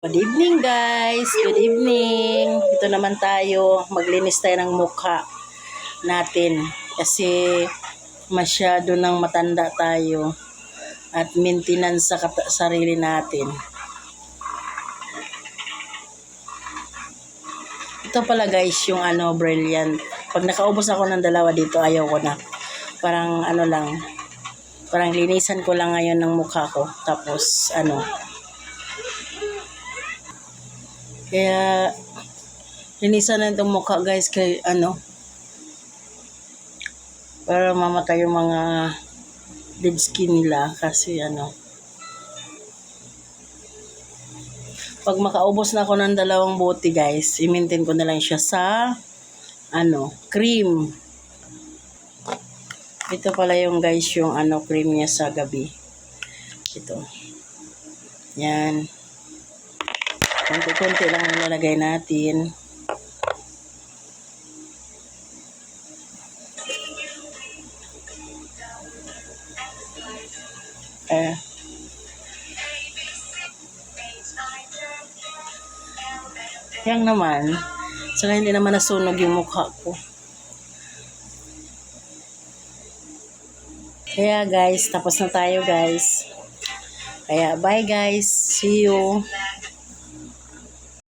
Good evening guys, good evening. Ito naman tayo, maglinis tayo ng mukha natin kasi masyado nang matanda tayo at maintenance sa sarili natin. Ito pala guys yung brilliant. Pag nakaubos ako ng dalawa dito, ayaw ko na. Parang lang, parang linisan ko lang ngayon ng mukha ko. Tapos kaya linisan na itong mukha guys kay para mamatay yung mga dead skin nila kasi pag makaubos na ako ng dalawang bote guys, i-maintain ko na lang siya sa cream. Ito pala yung guys yung cream niya sa gabi. Ito. Yan. Konti-konti lang nilalagay natin. Yang naman, saka hindi naman nasunog yung mukha ko. Kaya guys, tapos na tayo guys. Kaya bye guys, see you.